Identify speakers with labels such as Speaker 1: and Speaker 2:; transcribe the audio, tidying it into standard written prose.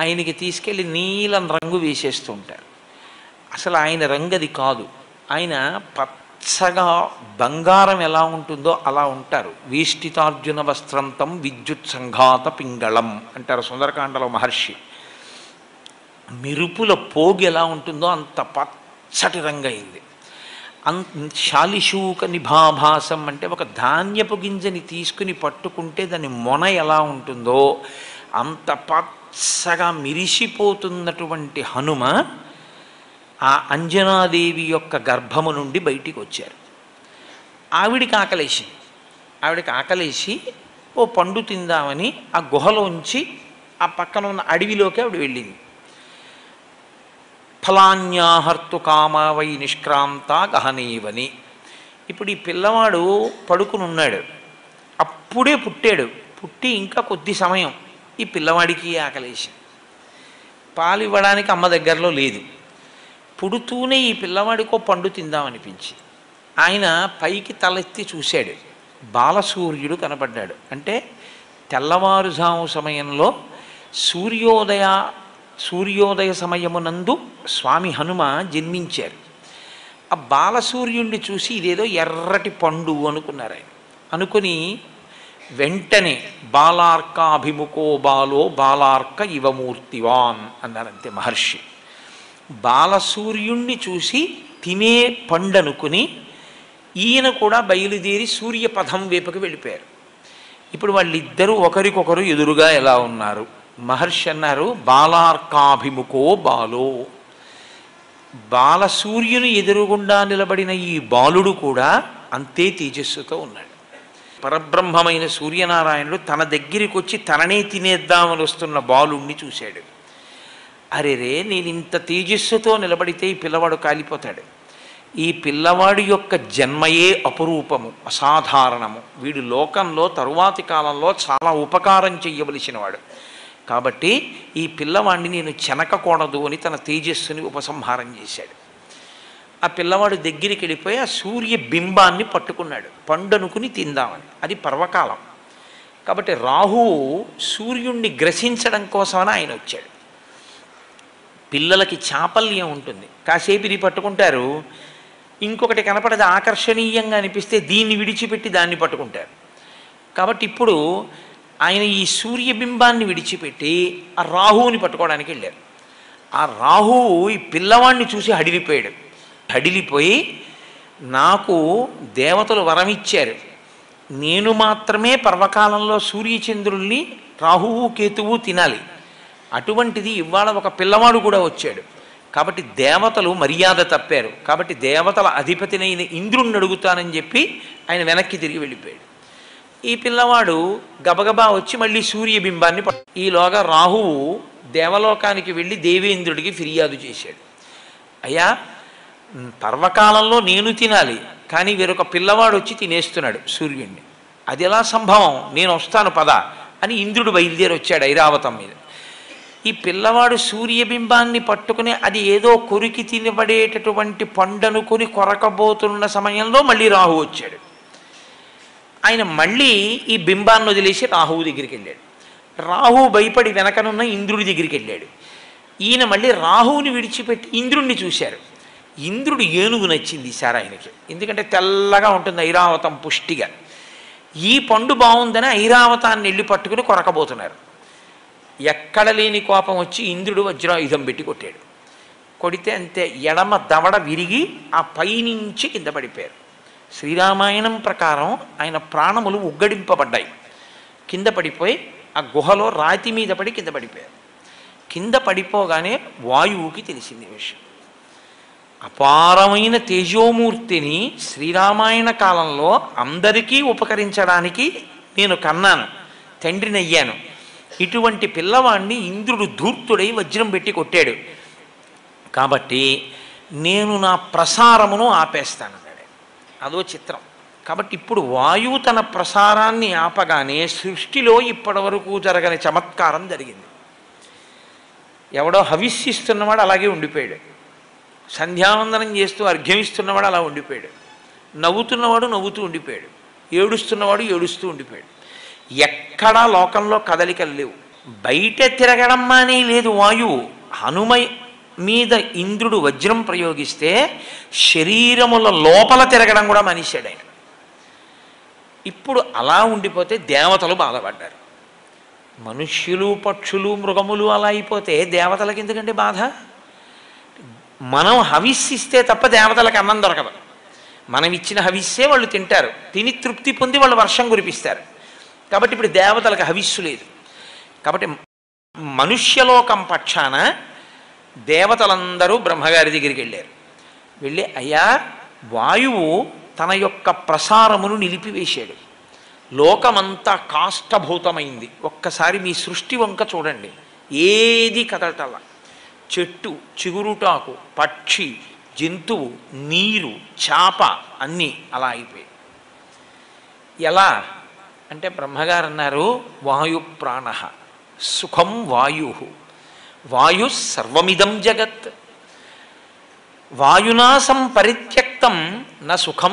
Speaker 1: ఆయనకి తీసుకెళ్ళి నీలం రంగు వేసేస్తూ ఉంటారు. అసలు ఆయన రంగు అది కాదు. ఆయన పచ్చగా బంగారం ఎలా ఉంటుందో అలా ఉంటారు. వేష్టితార్జున వస్త్రంతం విద్యుత్ సంఘాత పింగళం అంటారు సుందరకాండలో మహర్షి. మెరుపుల పోగు ఎలా ఉంటుందో అంత పచ్చటి రంగు అయింది. శాలిశూక నిభాభాసం అంటే ఒక ధాన్యపు గింజని తీసుకుని పట్టుకుంటే దాని మొన ఎలా ఉంటుందో అంత పచ్చగా మిరిసిపోతున్నటువంటి హనుమ ఆ అంజనాదేవి యొక్క గర్భము నుండి బయటికి వచ్చారు. ఆవిడికి ఆకలేసి ఓ పండు తిందామని ఆ గుహలోంచి ఆ పక్కన ఉన్న అడవిలోకి ఆవిడ వెళ్ళింది. ఫలాన్యాహర్తు కామావై నిష్క్రాంత గహనీవని. ఇప్పుడు ఈ పిల్లవాడు పడుకుని ఉన్నాడు, అప్పుడే పుట్టాడు. పుట్టి ఇంకా కొద్ది సమయం ఈ పిల్లవాడికి ఆకలేసి పాలు ఇవ్వడానికి అమ్మ దగ్గరలో లేదు. పుడుతూనే ఈ పిల్లవాడికో పండు తిందామనిపించి ఆయన పైకి తలెత్తి చూశాడు. బాలసూర్యుడు కనపడ్డాడు. అంటే తెల్లవారుజాము సమయంలో సూర్యోదయ సమయమునందు స్వామి హనుమ జన్మించారు. ఆ బాలసూర్యుడిని చూసి ఇదేదో ఎర్రటి పండు అనుకున్నారు ఆయన. అనుకుని వెంటనే బాలార్కాభిముఖో బాలో బాలార్క ఇవమూర్తివాన్ అన్నారంతే మహర్షి. బాలసూర్యుణ్ణి చూసి తినే పండనుకుని ఈయన కూడా బయలుదేరి సూర్యపథం వైపుకి వెళ్ళిపోయారు. ఇప్పుడు వాళ్ళిద్దరూ ఒకరికొకరు ఎదురుగా ఎలా ఉన్నారు? మహర్షి అన్నారు బాలార్కాభిముఖో బాలో. బాలసూర్యుని ఎదురుగుండా నిలబడిన ఈ బాలుడు కూడా అంతే తేజస్సుతో ఉన్నాడు. పరబ్రహ్మమైన సూర్యనారాయణుడు తన దగ్గరికి వచ్చి తననే తినేద్దామని వస్తున్న బాలుణ్ణి చూశాడు. అరెరే, నేను ఇంత తేజస్సుతో నిలబడితే ఈ పిల్లవాడు కాలిపోతాడు. ఈ పిల్లవాడి యొక్క జన్మయే అపురూపము, అసాధారణము. వీడు లోకంలో తరువాతి కాలంలో చాలా ఉపకారం చెయ్యవలసినవాడు. కాబట్టి ఈ పిల్లవాడిని నేను చెనకకూడదు అని తన తేజస్సుని ఉపసంహారం చేశాడు. ఆ పిల్లవాడు దగ్గరికి వెళ్ళిపోయి ఆ సూర్య బింబాన్ని పట్టుకున్నాడు, పండనుకుని తిందామని. అది పర్వకాలం కాబట్టి రాహువు సూర్యుణ్ణి గ్రసించడం కోసమని ఆయన వచ్చాడు. పిల్లలకి చాపల్యం ఉంటుంది, కాసేపు ఇది పట్టుకుంటారు, ఇంకొకటి కనపడది ఆకర్షణీయంగా అనిపిస్తే దీన్ని విడిచిపెట్టి దాన్ని పట్టుకుంటారు. కాబట్టి ఇప్పుడు ఆయన ఈ సూర్యబింబాన్ని విడిచిపెట్టి ఆ రాహువుని పట్టుకోవడానికి వెళ్ళారు. ఆ రాహువు ఈ పిల్లవాడిని చూసి హడిలిపోయి నాకు దేవతలు వరమిచ్చారు, నేను మాత్రమే పర్వకాలంలో సూర్యచంద్రుల్ని రాహువు కేతువు తినాలి, అటువంటిది ఇవాళ ఒక పిల్లవాడు కూడా వచ్చాడు, కాబట్టి దేవతలు మర్యాద తప్పారు, కాబట్టి దేవతల అధిపతినైన ఇంద్రుణ్ణి అడుగుతానని చెప్పి ఆయన వెనక్కి తిరిగి వెళ్ళిపోయాడు. ఈ పిల్లవాడు గబగబా వచ్చి మళ్ళీ సూర్యబింబాన్ని ఈలోగా రాహువు దేవలోకానికి వెళ్ళి దేవేంద్రుడికి ఫిర్యాదు చేశాడు. అయ్యా, పర్వకాలంలో నేను తినాలి, కానీ వేరొక పిల్లవాడు వచ్చి తినేస్తున్నాడు సూర్యుడిని, అది ఎలా సంభవం? నేను వస్తాను పద అని ఇంద్రుడు బయలుదేరి వచ్చాడు ఐరావతం మీద. ఈ పిల్లవాడు సూర్యబింబాన్ని పట్టుకుని అది ఏదో కొరికి తినబడేటటువంటి పండనుకొని కొరకబోతున్న సమయంలో మళ్ళీ రాహువు వచ్చాడు. ఆయన మళ్ళీ ఈ బింబాన్ని వదిలేసి రాహువు దగ్గరికి వెళ్ళాడు. రాహువు భయపడి వెనకనున్న ఇంద్రుడి దగ్గరికి వెళ్ళాడు. ఈయన మళ్ళీ రాహువుని విడిచిపెట్టి ఇంద్రుడిని చూశారు. ఇంద్రుడు ఏనుగు నచ్చింది ఈసారి ఆయనకి, ఎందుకంటే తెల్లగా ఉంటుంది ఐరావతం పుష్టిగా. ఈ పండు బాగుందని ఐరావతాన్ని వెళ్ళి పట్టుకుని కొరకబోతున్నారు. ఎక్కడ లేని కోపం వచ్చి ఇంద్రుడు వజ్రాయుధం పెట్టి కొట్టాడు. కొడితే అంతే, ఎడమ దవడ విరిగి ఆ పైనుంచి కింద పడిపోయారు. శ్రీరామాయణం ప్రకారం ఆయన ప్రాణములు ఉగ్గడింపబడ్డాయి. కింద పడిపోయి ఆ గుహలో రాతి మీద పడి కింద పడిపోయారు. కింద పడిపోగానే వాయువుకి తెలిసింది విషయం. అపారమైన తేజోమూర్తిని శ్రీరామాయణ కాలంలో అందరికీ ఉపకరించడానికి నేను కన్నాను, తండ్రిని అయ్యాను. ఇటువంటి పిల్లవాడిని ఇంద్రుడు ధూర్తుడై వజ్రం పెట్టి కొట్టాడు, కాబట్టి నేను నా ప్రసారమును ఆపేస్తాను. అదో చిత్రం. కాబట్టి ఇప్పుడు వాయువు తన ప్రసారాన్ని ఆపగానే సృష్టిలో ఇప్పటి వరకు జరగని చమత్కారం జరిగింది. ఎవడో హవిస్సిస్తున్నవాడు అలాగే ఉండిపోయాడు, సంధ్యావందనం చేస్తూ అర్ఘ్యమిస్తున్నవాడు అలా ఉండిపోయాడు, నవ్వుతున్నవాడు నవ్వుతూ ఉండిపోయాడు, ఏడుస్తున్నవాడు ఏడుస్తూ ఉండిపోయాడు. ఎక్కడా లోకంలో కదలికలు లేవు. బయట తిరగడం మానే లేదు వాయువు. హనుమ మీద ఇంద్రుడు వజ్రం ప్రయోగిస్తే శరీరముల లోపల తిరగడం కూడా మానేశాడు ఆయన. ఇప్పుడు అలా ఉండిపోతే దేవతలు బాధపడ్డారు. మనుష్యులు పక్షులు మృగములు అలా అయిపోతే దేవతలకు ఎందుకంటే బాధ? మనం హవిస్సిస్తే తప్ప దేవతలకు అన్నం దొరకదు. మనం ఇచ్చిన హవిస్సే వాళ్ళు తింటారు, తిని తృప్తి పొంది వాళ్ళు వర్షం కురిపిస్తారు. కాబట్టి ఇప్పుడు దేవతలకు హవిస్సు లేదు. కాబట్టి మనుష్యలోకం పక్షాన దేవతలందరూ బ్రహ్మగారి దగ్గరికి వెళ్ళారు. వెళ్ళి, అయ్యా, వాయువు తన యొక్క ప్రసారమును నిలిపివేశాడు, లోకమంతా కాష్టభూతమైంది. ఒక్కసారి మీ సృష్టి వంక చూడండి, ఏది కదలటల. చెట్టు, చిగురుటాకు, పక్షి, జంతువు, నీరు, చేప అన్నీ అలా అయిపోయాయి. ఎలా అంటే బ్రహ్మగారు అన్నారు, వాయు ప్రాణ సుఖం వాయు, వాయు సర్వమిదం జగత్, వాయునా సంపరిత్యక్తం న సుఖం